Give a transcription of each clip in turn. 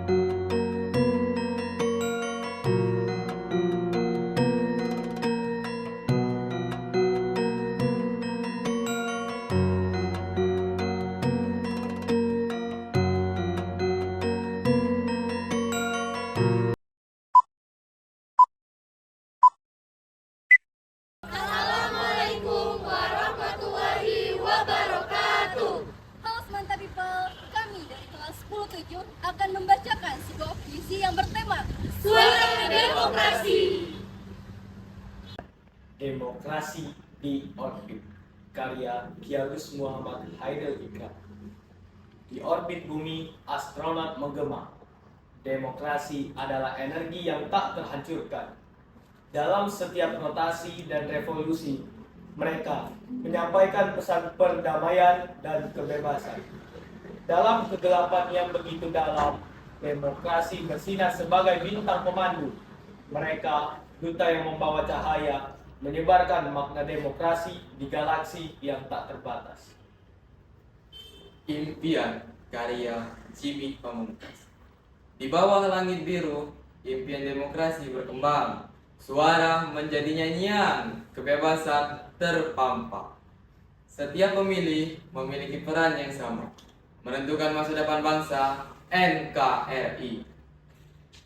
Assalamualaikum warahmatullahi wabarakatuh. Halo Semanta People, kami dari kelas 10-7 akan membacakan sebuah puisi yang bertema Suara Demokrasi. Demokrasi di orbit, karya Kiarus Muhammad Haidil Ikram. Di orbit bumi, astronot menggema. Demokrasi adalah energi yang tak terhancurkan. Dalam setiap rotasi dan revolusi, mereka menyampaikan pesan perdamaian dan kebebasan. Dalam kegelapan yang begitu dalam, demokrasi bersinar sebagai bintang pemandu. Mereka, duta yang membawa cahaya, menyebarkan makna demokrasi di galaksi yang tak terbatas. Impian karya Jimmy Pamungkas. Di bawah langit biru, impian demokrasi berkembang. Suara menjadi nyanyian, kebebasan terpampang. Setiap pemilih memiliki peran yang sama, menentukan masa depan bangsa. NKRI.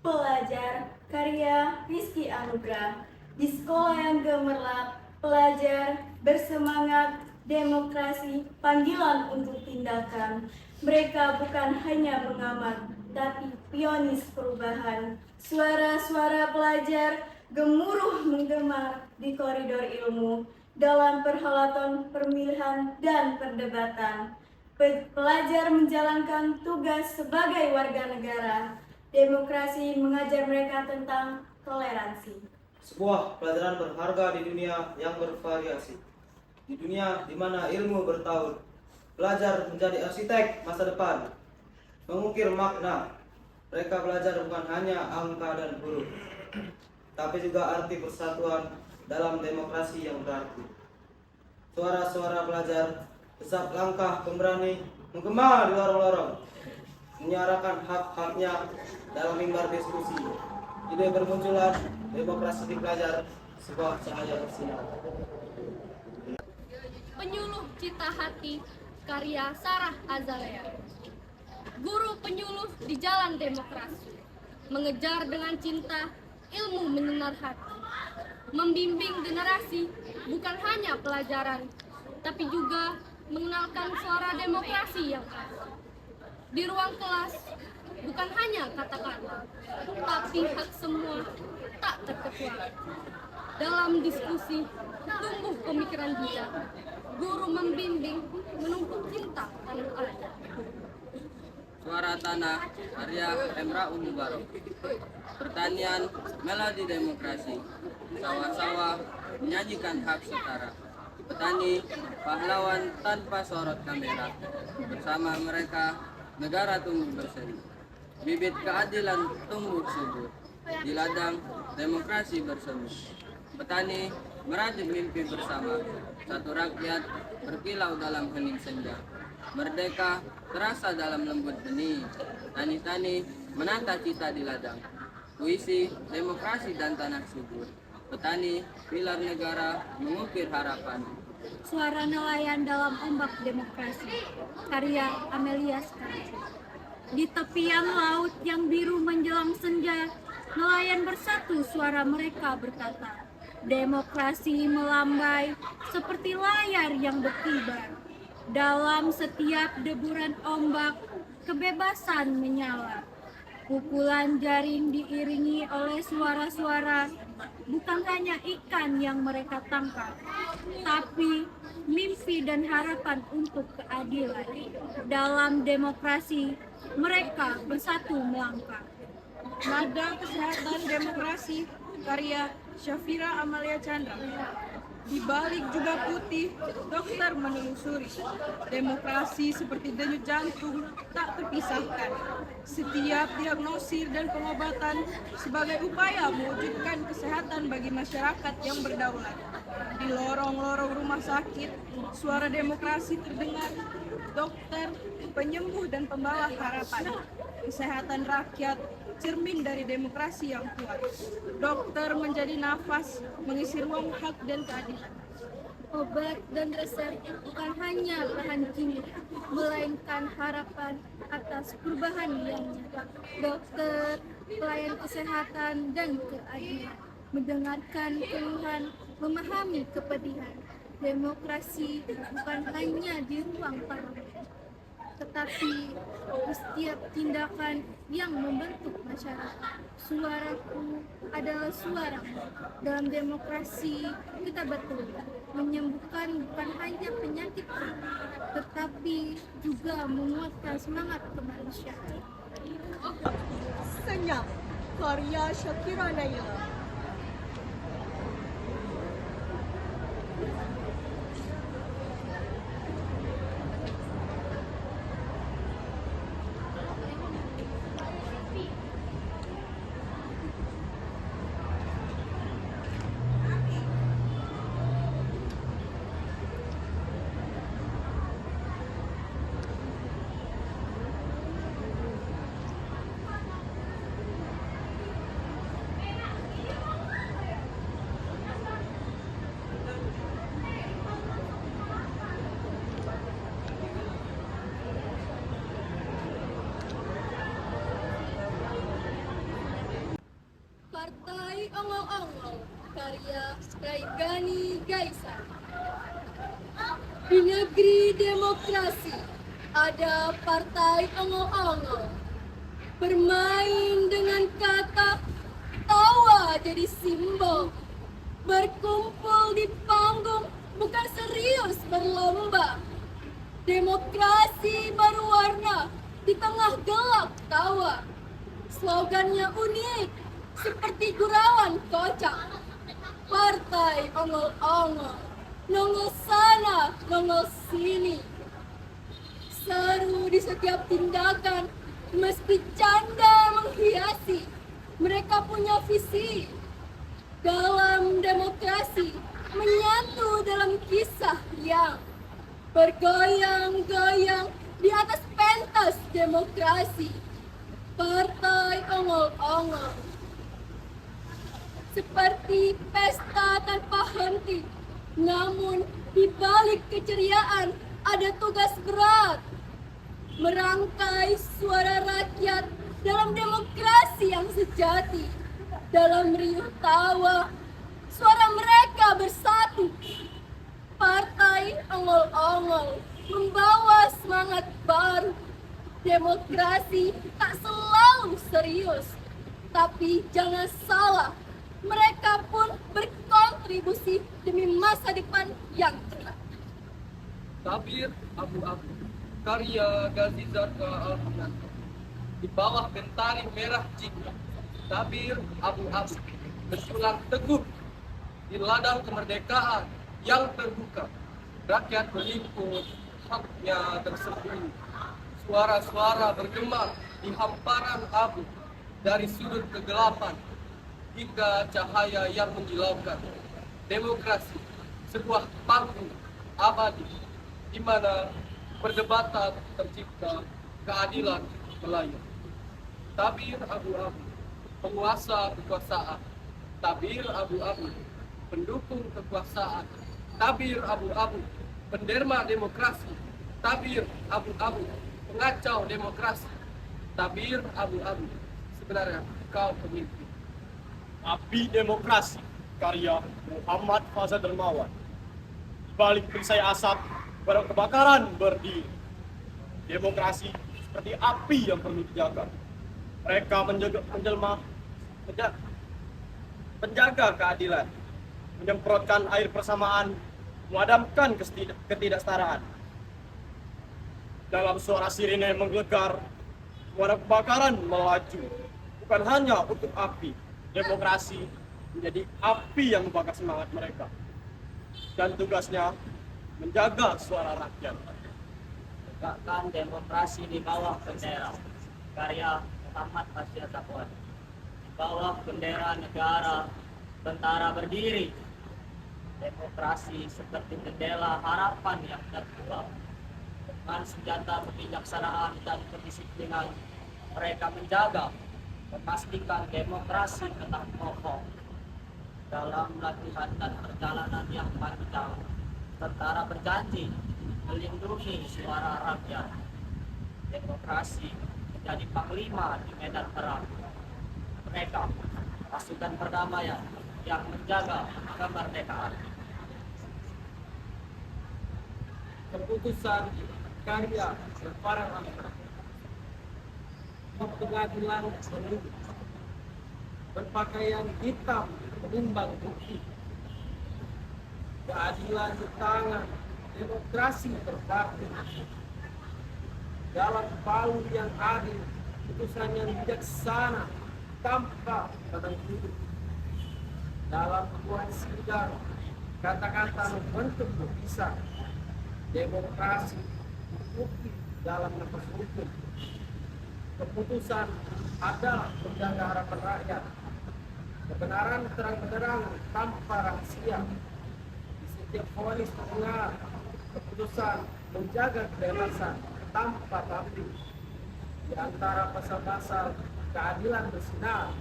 Pelajar karya Rizky Anugrah. Di sekolah yang gemerlap, pelajar bersemangat, demokrasi panggilan untuk tindakan. Mereka bukan hanya pengamat, tapi pionis perubahan. Suara-suara pelajar gemuruh menggema di koridor ilmu dalam perhelatan pemilihan dan perdebatan. Pelajar menjalankan tugas sebagai warga negara. Demokrasi mengajar mereka tentang toleransi. Sebuah pelajaran berharga di dunia yang bervariasi. Di dunia di mana ilmu bertaut, belajar menjadi arsitek masa depan, mengukir makna. Mereka belajar bukan hanya angka dan huruf, tapi juga arti persatuan dalam demokrasi yang berarti. Suara-suara pelajar, desak langkah pemberani, menggema di lorong-lorong, menyuarakan hak-haknya dalam mimbar diskusi. Ide bermunculan, demokrasi di pelajar, sebuah cahaya bersinar. Penyuluh Cita Hati, karya Sarah Azalea. Guru penyuluh di jalan demokrasi, mengejar dengan cinta, ilmu menyinar hati. Membimbing generasi bukan hanya pelajaran, tapi juga mengenalkan suara demokrasi yang khas. Di ruang kelas, bukan hanya kata-kata, tapi hak semua tak terkecuali. Dalam diskusi, tumbuh pemikiran bijak. Guru membimbing, menuntut cinta tanah air. Suara Tanah karya Emra Umubarok. Pertanian melodi demokrasi. Sawah-sawah menyajikan hak setara. Petani pahlawan tanpa sorot kamera. Bersama mereka negara tumbuh berseri. Bibit keadilan tumbuh subur. Di ladang demokrasi bersemi. Petani merajut mimpi bersama. Satu rakyat berkilau dalam hening senja. Merdeka terasa dalam lembut benih. Tani-tani menata cita di ladang. Puisi, demokrasi dan tanah subur. Petani, pilar negara, mengukir harapan. Suara nelayan dalam ombak demokrasi, karya Amelia Skarci. Di tepian laut yang biru menjelang senja, nelayan bersatu suara mereka berkata, demokrasi melambai seperti layar yang berkibar. Dalam setiap deburan ombak, kebebasan menyala. Pukulan jaring diiringi oleh suara-suara, bukan hanya ikan yang mereka tangkap, tapi mimpi dan harapan untuk keadilan. Dalam demokrasi, mereka bersatu melangkah. Nada Kesehatan Demokrasi, karya Syafira Amalia Chandra. Di balik juga putih, dokter menelusuri. Demokrasi seperti denyut jantung tak terpisahkan. Setiap diagnosis dan pengobatan sebagai upaya mewujudkan kesehatan bagi masyarakat yang berdaulat. Di lorong-lorong rumah sakit, suara demokrasi terdengar. Dokter, penyembuh dan pembawa harapan. kesehatan rakyat, cermin dari demokrasi yang kuat. Dokter menjadi nafas, mengisi ruang hak dan keadilan. Obat dan resep bukan hanya bahan kimia, melainkan harapan atas perubahan yang nyata. Dokter, pelayan kesehatan, dan keadilan. Mendengarkan keluhan, memahami kepedihan. Demokrasi bukan hanya di ruang parlemen, tetapi di setiap tindakan yang membentuk masyarakat. Suaraku adalah suaramu. Dalam demokrasi, kita betul menyembuhkan bukan hanya penyakit, tetapi juga menguatkan semangat kemanusiaan. Senyap, karya Shakira Naila. Partai Ongol-Ongol, karya Raigani Gaisa. Di negeri demokrasi, ada partai Ongol-Ongol. Bermain dengan kata, tawa jadi simbol. Berkumpul di panggung, bukan serius berlomba. Demokrasi berwarna di tengah gelap tawa. Slogannya unik, seperti gurauan kocak. Partai ongol-ongol, nongol sana, nongol sini. Seru di setiap tindakan, meski canda menghiasi. Mereka punya visi dalam demokrasi, menyatu dalam kisah yang bergoyang-goyang di atas pentas demokrasi. Partai ongol-ongol seperti pesta tanpa henti, namun di balik keceriaan ada tugas berat, merangkai suara rakyat dalam demokrasi yang sejati. Dalam riuh tawa, suara mereka bersatu. Partai ongol-ongol membawa semangat baru. Demokrasi tak selalu serius, tapi jangan salah, mereka pun berkontribusi demi masa depan yang cerah. Tabir abu-abu, karya Ghazi Zarqa Al-Hamdan. Di bawah bentari merah jingga, tabir abu-abu bersulang teguh di ladang kemerdekaan yang terbuka. Rakyat berlimpah, haknya tersembunyi. Suara-suara bergema di hamparan abu, dari sudut kegelapan hingga cahaya yang menjilaukan. Demokrasi, sebuah panggung abadi di mana perdebatan tercipta, keadilan melayang. Tabir abu-abu, penguasa kekuasaan. Tabir abu-abu, pendukung kekuasaan. Tabir abu-abu, penderma demokrasi. Tabir abu-abu, pengacau demokrasi. Tabir abu-abu, sebenarnya kau pemimpin. Api Demokrasi, karya Muhammad Fazal Dermawan. Di balik perisai asap, kebakaran berdiri. Demokrasi seperti api yang perlu dijaga. Mereka menjaga keadilan, menyemprotkan air persamaan, memadamkan ketidaksetaraan. Dalam suara sirine menggelegar, pemadam kebakaran melaju. Bukan hanya untuk api, demokrasi menjadi api yang membakar semangat mereka. Dan tugasnya menjaga suara rakyat. Tegakkan demokrasi di bawah bendera, karya Muhammad Asia Safwan. Di bawah bendera negara, tentara berdiri. Demokrasi seperti jendela harapan yang terbuka. Dengan senjata kebijaksanaan dan kedisiplinan, mereka menjaga, memastikan demokrasi tetap kokoh. Dalam latihan dan perjalanan yang panjang, tentara berjanji melindungi suara rakyat. Demokrasi menjadi panglima di medan perang. Mereka pasukan perdamaian yang menjaga kemerdekaan. Keputusan karya para rakyat. Pengadilan pemilu berpakaian hitam menimbang bukti. Keadilan di tangan, demokrasi berbakti. Dalam palu yang adil, putusan yang bijaksana tanpa pandang bulu. Dalam ruang sidang, kata-kata membentuk lukisan. Demokrasi bukti dalam nafas hukum. Keputusan adalah menjaga harapan rakyat. Kebenaran terang benderang tanpa rahasia. Di setiap vonis pendengar, keputusan menjaga kebebasan tanpa tabu. Di antara pasal-pasal keadilan bersinar,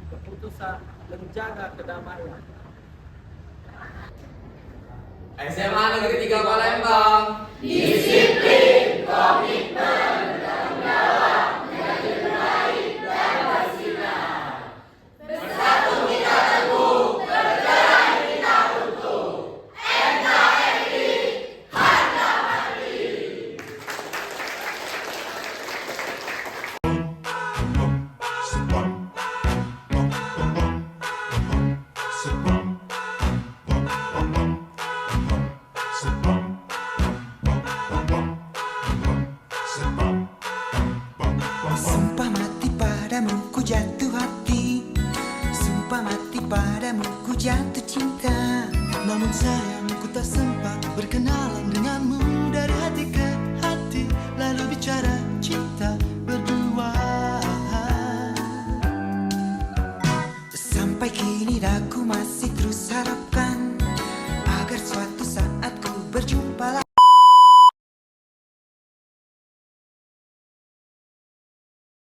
keputusan menjaga kedamaian. SMA Negeri 3 Palembang. Disiplin, komitmen, tanggung jawab, menjadi terbaik dan bersinar. Bersatu kita teguh, bergerak kita utuh. NKRI, harga mati. Sumpah mati padamu ku jatuh hati, sumpah mati padamu ku jatuh cinta. Namun sayang ku tak sempat